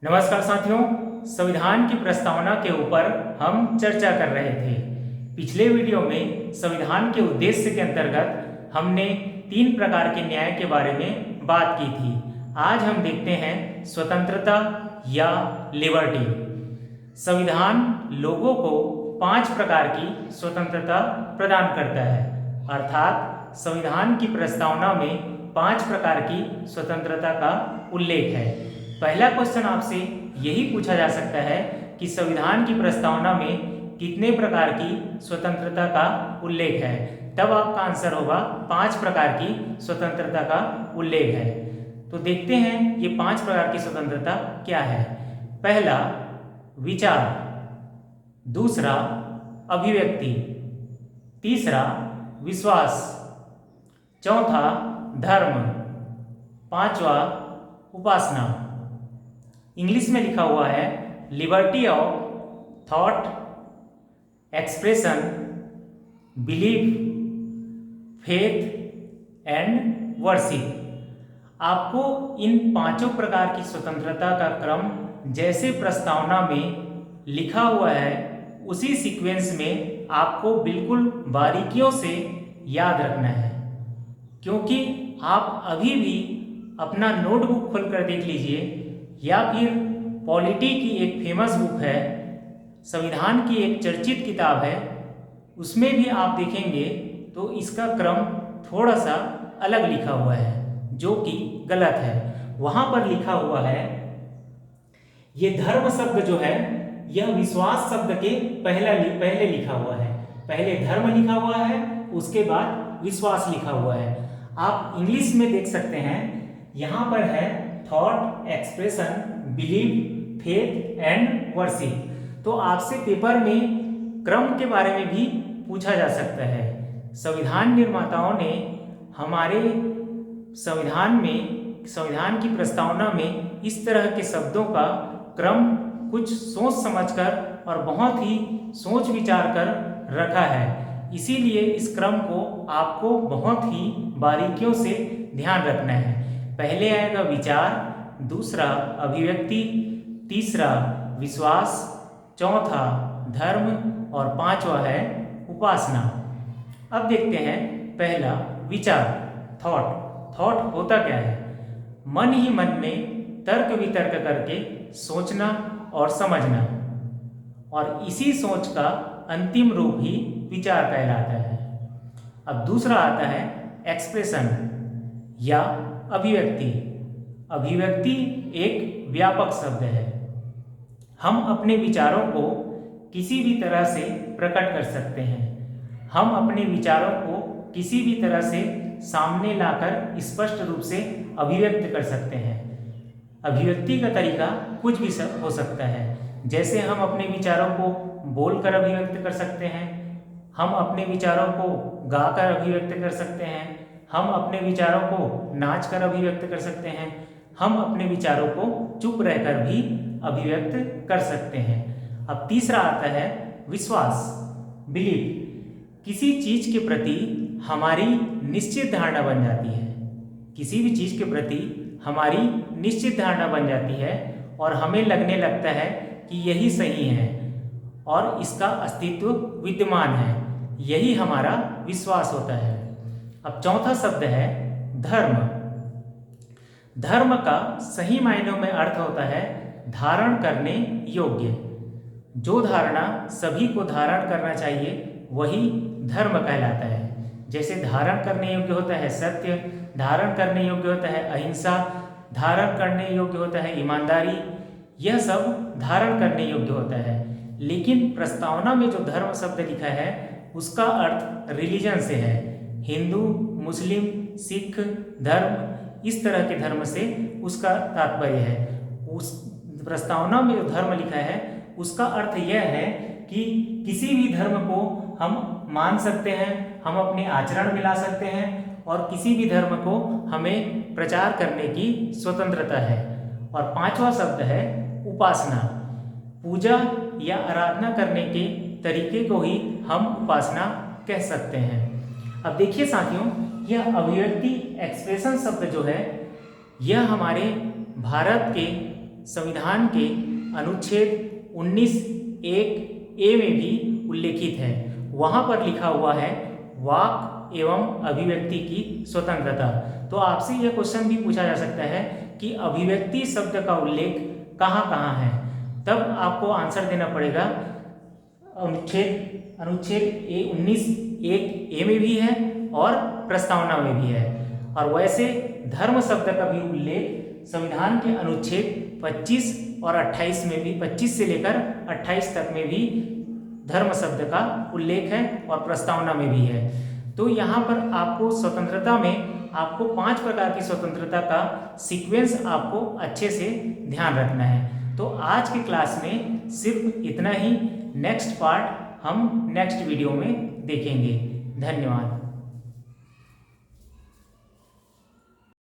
नमस्कार साथियों, संविधान की प्रस्तावना के ऊपर हम चर्चा कर रहे थे। पिछले वीडियो में संविधान के उद्देश्य के अंतर्गत हमने 3 प्रकार के न्याय के बारे में बात की थी। आज हम देखते हैं स्वतंत्रता या लिबर्टी। संविधान लोगों को 5 प्रकार की स्वतंत्रता प्रदान करता है, अर्थात संविधान की प्रस्तावना में 5 प्रकार की स्वतंत्रता का उल्लेख है। पहला क्वेश्चन आपसे यही पूछा जा सकता है कि संविधान की प्रस्तावना में कितने प्रकार की स्वतंत्रता का उल्लेख है। तब आपका आंसर होगा 5 प्रकार की स्वतंत्रता का उल्लेख है। तो देखते हैं ये 5 प्रकार की स्वतंत्रता क्या है। पहला विचार, दूसरा अभिव्यक्ति, तीसरा विश्वास, चौथा धर्म, पांचवा उपासना। इंग्लिश में लिखा हुआ है liberty of thought, expression, belief, faith and worship. आपको इन 5 प्रकार की स्वतंत्रता का क्रम जैसे प्रस्तावना में लिखा हुआ है उसी सीक्वेंस में आपको बिल्कुल बारीकियों से याद रखना है, क्योंकि आप अभी भी अपना नोटबुक खोलकर देख लीजिए या फिर पॉलिटी की एक फेमस बुक है, संविधान की एक चर्चित किताब है, उसमें भी आप देखेंगे तो इसका क्रम थोड़ा सा अलग लिखा हुआ है जो कि गलत है। वहाँ पर लिखा हुआ है ये धर्म शब्द जो है यह विश्वास शब्द के पहले लिखा हुआ है। पहले धर्म लिखा हुआ है, उसके बाद विश्वास लिखा हुआ है। आप इंग्लिश में देख सकते हैं, यहाँ पर है thought, expression, believe, faith and worship. तो आपसे पेपर में क्रम के बारे में भी पूछा जा सकता है। संविधान निर्माताओं ने हमारे संविधान की प्रस्तावना में इस तरह के शब्दों का क्रम कुछ सोच समझकर और बहुत ही सोच विचार कर रखा है। इसीलिए इस क्रम को आपको बहुत ही बारीकियों से ध्यान रखना है। पहले आएगा विचार, दूसरा अभिव्यक्ति, तीसरा विश्वास, चौथा धर्म और पांचवा है उपासना। अब देखते हैं पहला विचार, थॉट। थॉट होता क्या है? मन ही मन में तर्क वितर्क करके सोचना और समझना, और इसी सोच का अंतिम रूप ही विचार कहलाता है। अब दूसरा आता है एक्सप्रेशन या अभिव्यक्ति। अभिव्यक्ति एक व्यापक शब्द है। हम अपने विचारों को किसी भी तरह से प्रकट कर सकते हैं। हम अपने विचारों को किसी भी तरह से सामने लाकर स्पष्ट रूप से अभिव्यक्त कर सकते हैं। अभिव्यक्ति का तरीका कुछ भी हो सकता है, जैसे हम अपने विचारों को बोलकर अभिव्यक्त कर सकते हैं, हम अपने विचारों को गाकर अभिव्यक्त कर सकते हैं, हम अपने विचारों को नाचकर अभिव्यक्त कर सकते हैं, हम अपने विचारों को चुप रहकर भी अभिव्यक्त कर सकते हैं। अब तीसरा आता है विश्वास, बिलीफ। किसी चीज के प्रति हमारी निश्चित धारणा बन जाती है। किसी भी चीज के प्रति हमारी निश्चित धारणा बन जाती है और हमें लगने लगता है कि यही सही है और इसका अस्तित्व विद्यमान है। यही हमारा विश्वास होता है। अब चौथा शब्द है धर्म। धर्म का सही मायनों में अर्थ होता है धारण करने योग्य। जो धारणा सभी को धारण करना चाहिए वही धर्म कहलाता है। जैसे धारण करने योग्य होता है सत्य, धारण करने योग्य होता है अहिंसा, धारण करने योग्य होता है ईमानदारी। यह सब धारण करने योग्य होता है। लेकिन प्रस्तावना में जो धर्म शब्द लिखा है उसका अर्थ रिलीजन से है। हिंदू, मुस्लिम, सिख धर्म, इस तरह के धर्म से उसका तात्पर्य है। उस प्रस्तावना में जो धर्म लिखा है उसका अर्थ यह है कि किसी भी धर्म को हम मान सकते हैं, हम अपने आचरण में ला सकते हैं और किसी भी धर्म को हमें प्रचार करने की स्वतंत्रता है। और पांचवा शब्द है उपासना। पूजा या आराधना करने के तरीके को ही हम उपासना कह सकते हैं। अब देखिए साथियों, यह अभिव्यक्ति एक्सप्रेशन शब्द जो है यह हमारे भारत के संविधान के अनुच्छेद 19(1)(a) में भी उल्लेखित है। वहाँ पर लिखा हुआ है वाक एवं अभिव्यक्ति की स्वतंत्रता। तो आपसे यह क्वेश्चन भी पूछा जा सकता है कि अभिव्यक्ति शब्द का उल्लेख कहाँ कहाँ है, तब आपको आंसर देना पड़ेगा अनुच्छेद 19(1)(a) में भी है और प्रस्तावना में भी है। और वैसे धर्म शब्द का भी उल्लेख संविधान के अनुच्छेद 25 और 28 में भी, 25 से लेकर 28 तक में भी धर्म शब्द का उल्लेख है और प्रस्तावना में भी है। तो यहाँ पर आपको स्वतंत्रता में आपको 5 प्रकार की स्वतंत्रता का सीक्वेंस आपको अच्छे से ध्यान रखना है। तो आज की क्लास में सिर्फ इतना ही। नेक्स्ट पार्ट हम नेक्स्ट वीडियो में देखेंगे। धन्यवाद।